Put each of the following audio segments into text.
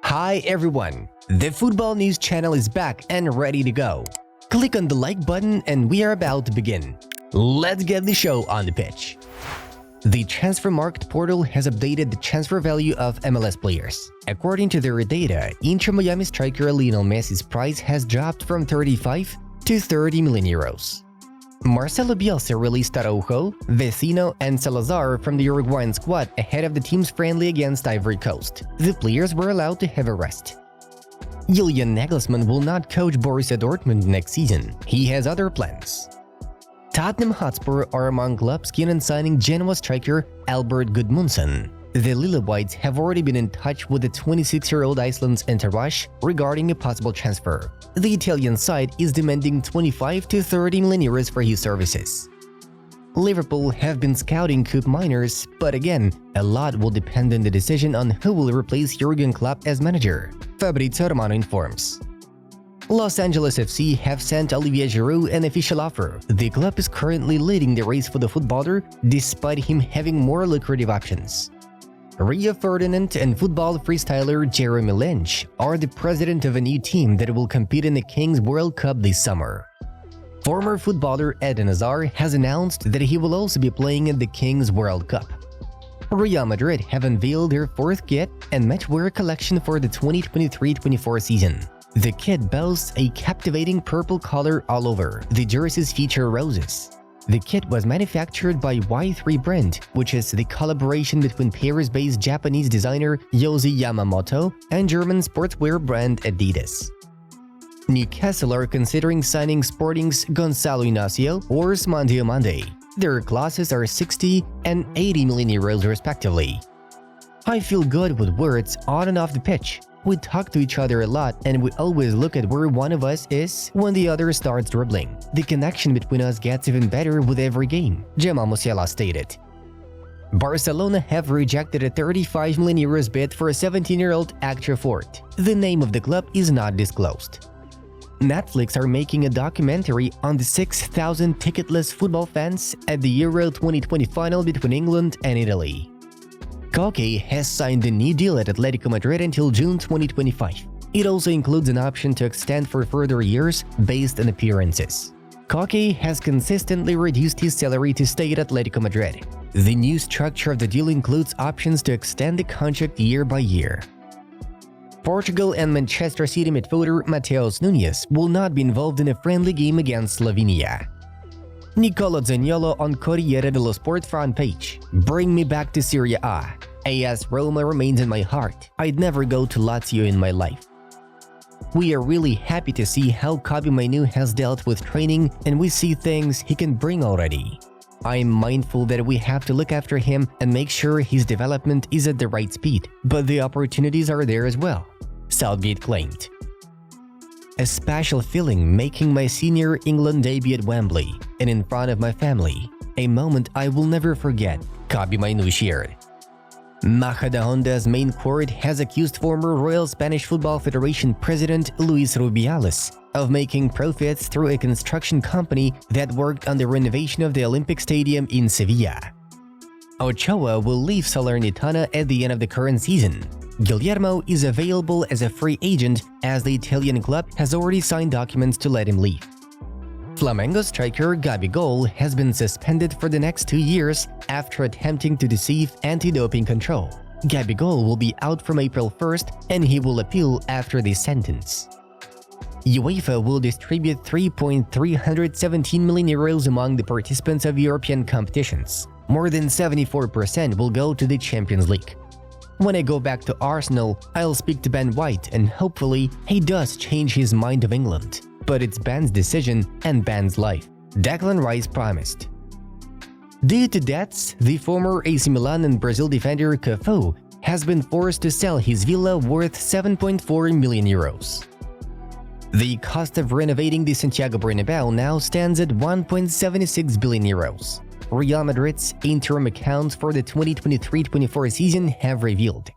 Hi everyone, the Football News channel is back and ready to go. Click on the like button and we are about to begin. Let's get the show on the pitch. The Transfermarkt portal has updated the transfer value of MLS players. According to their data, Inter Miami striker Lionel Messi's price has dropped from 35 to 30 million euros. Marcelo Bielsa released Araujo, Vecino, and Salazar from the Uruguayan squad ahead of the team's friendly against Ivory Coast. The players were allowed to have a rest. Julian Nagelsmann will not coach Borussia Dortmund next season. He has other plans. Tottenham Hotspur are among clubs keen on signing Genoa striker Albert Gudmundsson. The Lilywhites have already been in touch with the 26-year-old Iceland's entourage regarding a possible transfer. The Italian side is demanding 25 to 30 million euros for his services. Liverpool have been scouting Cup minors, but again, a lot will depend on the decision on who will replace Jurgen Klopp as manager, Fabrizio Romano informs. Los Angeles FC have sent Olivier Giroud an official offer. The club is currently leading the race for the footballer, despite him having more lucrative options. Rio Ferdinand and football freestyler Jeremy Lynch are the president of a new team that will compete in the Kings World Cup this summer. Former footballer Eden Hazard has announced that he will also be playing in the Kings World Cup. Real Madrid have unveiled their fourth kit and matchwear collection for the 2023-24 season. The kit boasts a captivating purple color all over. The jerseys feature roses. The kit was manufactured by Y3 brand, which is the collaboration between Paris-based Japanese designer Yohji Yamamoto and German sportswear brand Adidas. Newcastle are considering signing Sporting's Gonçalo Inácio or Ousmane Diomande. Their clauses are 60 and 80 million euros respectively. I feel good with words on and off the pitch. We talk to each other a lot and we always look at where one of us is when the other starts dribbling. The connection between us gets even better with every game, Jamal Musiala stated. Barcelona have rejected a 35 million euros bid for a 17-year-old actor Fort. The name of the club is not disclosed. Netflix are making a documentary on the 6,000 ticketless football fans at the Euro 2020 final between England and Italy. Koke has signed a new deal at Atletico Madrid until June 2025. It also includes an option to extend for further years based on appearances. Koke has consistently reduced his salary to stay at Atletico Madrid. The new structure of the deal includes options to extend the contract year by year. Portugal and Manchester City midfielder Mateus Nunes will not be involved in a friendly game against Slovenia. Nicolo Zaniolo on Corriere dello Sport front page. Bring me back to Serie A. AS Roma remains in my heart. I'd never go to Lazio in my life. We are really happy to see how Xabi Alonso has dealt with training and we see things he can bring already. I am mindful that we have to look after him and make sure his development is at the right speed, but the opportunities are there as well, Southgate claimed. A special feeling making my senior England debut at Wembley and in front of my family. A moment I will never forget, Xabi Alonso shared. Majadahonda's main court has accused former Royal Spanish Football Federation president Luis Rubiales of making profits through a construction company that worked on the renovation of the Olympic Stadium in Sevilla. Ochoa will leave Salernitana at the end of the current season. Guillermo is available as a free agent as the Italian club has already signed documents to let him leave. Flamengo striker Gabigol has been suspended for the next 2 years after attempting to deceive anti-doping control. Gabigol will be out from April 1st and he will appeal after this sentence. UEFA will distribute 3.317 million euros among the participants of European competitions. More than 74% will go to the Champions League. When I go back to Arsenal, I'll speak to Ben White and hopefully he does change his mind of England. But it's Ben's decision and Ben's life, Declan Rice promised. Due to debts, the former AC Milan and Brazil defender Cafu has been forced to sell his villa worth 7.4 million euros. The cost of renovating the Santiago Bernabéu now stands at 1.76 billion euros. Real Madrid's interim accounts for the 2023-24 season have revealed.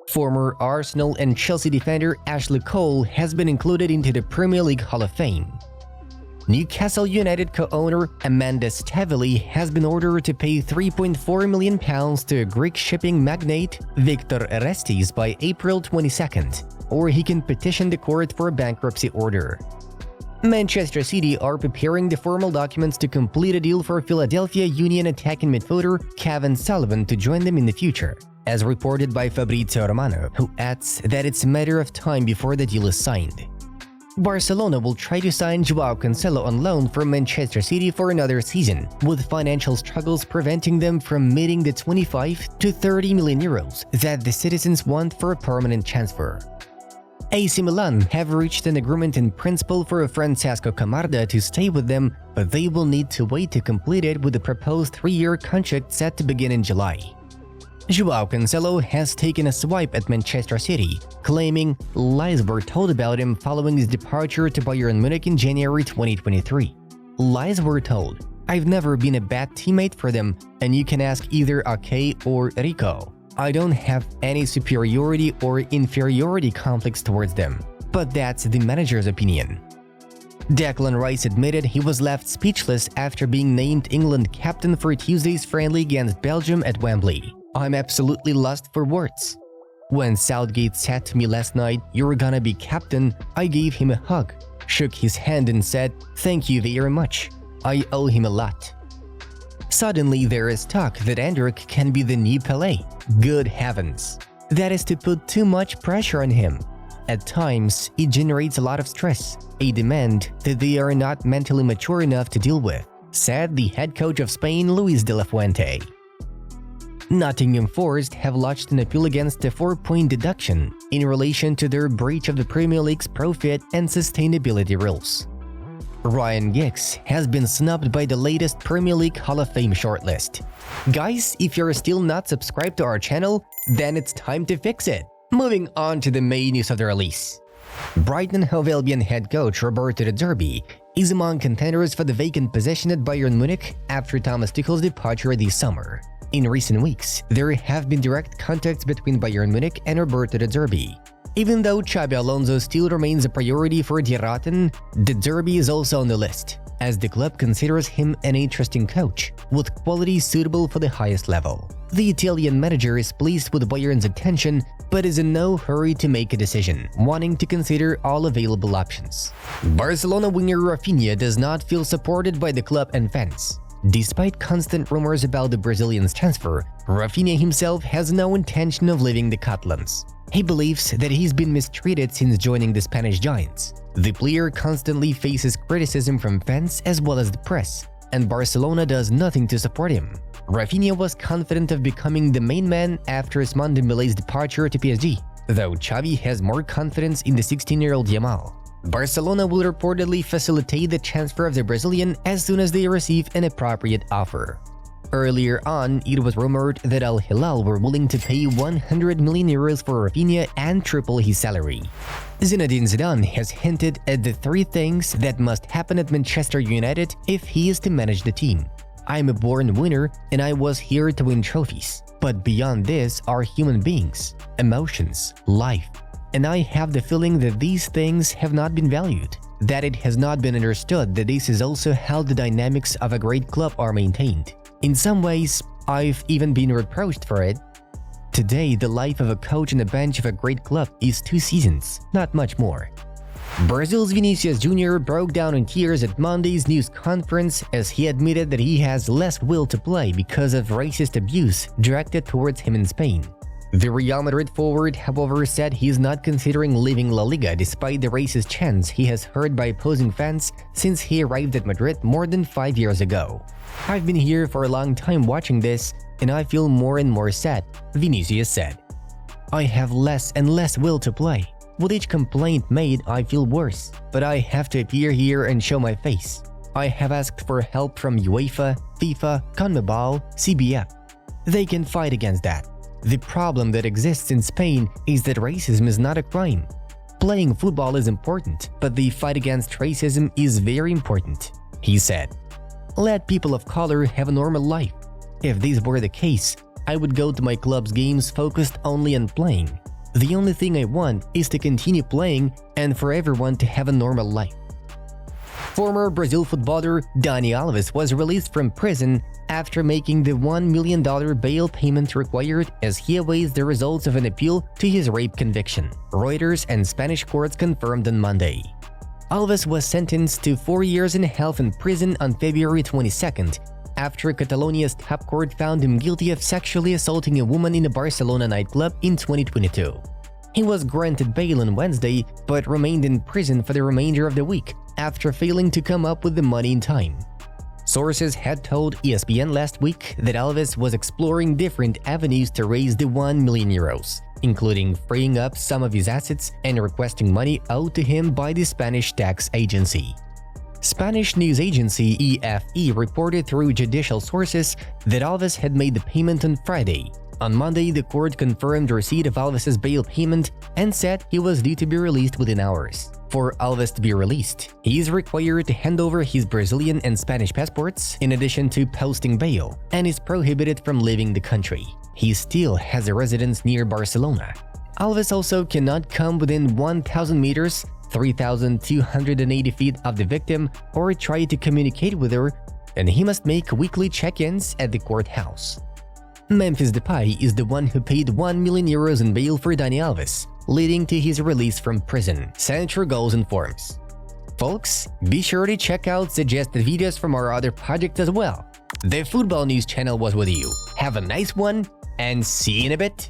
Former Arsenal and Chelsea defender Ashley Cole has been included into the Premier League Hall of Fame. Newcastle United co-owner Amanda Staveley has been ordered to pay £3.4 million to Greek shipping magnate Victor Orestes by April 22nd, or he can petition the court for a bankruptcy order. Manchester City are preparing the formal documents to complete a deal for Philadelphia Union attacking midfielder Kevin Sullivan to join them in the future, as reported by Fabrizio Romano, who adds that it's a matter of time before the deal is signed. Barcelona will try to sign Joao Cancelo on loan from Manchester City for another season, with financial struggles preventing them from meeting the 25 to 30 million euros that the citizens want for a permanent transfer. AC Milan have reached an agreement in principle for Francesco Camarda to stay with them, but they will need to wait to complete it with the proposed 3-year contract set to begin in July. Joao Cancelo has taken a swipe at Manchester City, claiming lies were told about him following his departure to Bayern Munich in January 2023. Lies were told. I've never been a bad teammate for them, and you can ask either Ake or Rico. I don't have any superiority or inferiority conflicts towards them, but that's the manager's opinion. Declan Rice admitted he was left speechless after being named England captain for Tuesday's friendly against Belgium at Wembley. I'm absolutely lost for words. When Southgate said to me last night, "You're gonna be captain," I gave him a hug, shook his hand and said, "Thank you very much. I owe him a lot." Suddenly, there is talk that Endrick can be the new Pelé. Good heavens! That is to put too much pressure on him. At times, it generates a lot of stress, a demand that they are not mentally mature enough to deal with, said the head coach of Spain, Luis de la Fuente. Nottingham Forest have lodged an appeal against a 4-point deduction in relation to their breach of the Premier League's profit and sustainability rules. Ryan Giggs has been snubbed by the latest Premier League Hall of Fame shortlist. Guys, if you're still not subscribed to our channel, then it's time to fix it. Moving on to the main news of the release. Brighton Hove Albion head coach Roberto De Zerbi is among contenders for the vacant position at Bayern Munich after Thomas Tuchel's departure this summer. In recent weeks, there have been direct contacts between Bayern Munich and Roberto De Zerbi. Even though Xabi Alonso still remains a priority for Die Roten, De Zerbi is also on the list, as the club considers him an interesting coach, with qualities suitable for the highest level. The Italian manager is pleased with Bayern's attention, but is in no hurry to make a decision, wanting to consider all available options. Barcelona winger Raphinha does not feel supported by the club and fans. Despite constant rumors about the Brazilian's transfer, Raphinha himself has no intention of leaving the Catalans. He believes that he's been mistreated since joining the Spanish Giants. The player constantly faces criticism from fans as well as the press, and Barcelona does nothing to support him. Raphinha was confident of becoming the main man after Ousmane Dembele's departure to PSG, though Xavi has more confidence in the 16-year-old Yamal. Barcelona will reportedly facilitate the transfer of the Brazilian as soon as they receive an appropriate offer. Earlier on, it was rumored that Al Hilal were willing to pay 100 million euros for Raphinha and triple his salary. Zinedine Zidane has hinted at the 3 things that must happen at Manchester United if he is to manage the team. "I'm a born winner and I was here to win trophies. But beyond this are human beings, emotions, life. And I have the feeling that these things have not been valued, that it has not been understood that this is also how the dynamics of a great club are maintained. In some ways, I've even been reproached for it. Today, the life of a coach on the bench of a great club is 2 seasons, not much more." Brazil's Vinicius Jr. broke down in tears at Monday's news conference as he admitted that he has less will to play because of racist abuse directed towards him in Spain. The Real Madrid forward, however, said he is not considering leaving La Liga despite the racist chants he has heard by opposing fans since he arrived at Madrid more than 5 years ago. "I've been here for a long time watching this, and I feel more and more sad," Vinicius said. "I have less and less will to play. With each complaint made, I feel worse, but I have to appear here and show my face. I have asked for help from UEFA, FIFA, CONMEBOL, CBF. They can fight against that. The problem that exists in Spain is that racism is not a crime. Playing football is important, but the fight against racism is very important," he said. "Let people of color have a normal life. If this were the case, I would go to my club's games focused only on playing. The only thing I want is to continue playing and for everyone to have a normal life." Former Brazil footballer Dani Alves was released from prison after making the $1 million bail payment required as he awaits the results of an appeal to his rape conviction, Reuters and Spanish courts confirmed on Monday. Alves was sentenced to 4 years and a half in prison on February 22nd after Catalonia's top court found him guilty of sexually assaulting a woman in a Barcelona nightclub in 2022. He was granted bail on Wednesday but remained in prison for the remainder of the week after failing to come up with the money in time. Sources had told ESPN last week that Alves was exploring different avenues to raise the €1 million, including freeing up some of his assets and requesting money owed to him by the Spanish tax agency. Spanish news agency EFE reported through judicial sources that Alves had made the payment on Friday. On Monday, the court confirmed receipt of Alves' bail payment and said he was due to be released within hours. For Alves to be released, he is required to hand over his Brazilian and Spanish passports in addition to posting bail, and is prohibited from leaving the country. He still has a residence near Barcelona. Alves also cannot come within 1,000 meters, 3,280 feet of the victim, or try to communicate with her, and he must make weekly check-ins at the courthouse. Memphis Depay is the one who paid €1 million in bail for Dani Alves, leading to his release from prison, Central Goals informs. Folks, be sure to check out suggested videos from our other projects as well. The Football News channel was with you. Have a nice one, and see you in a bit!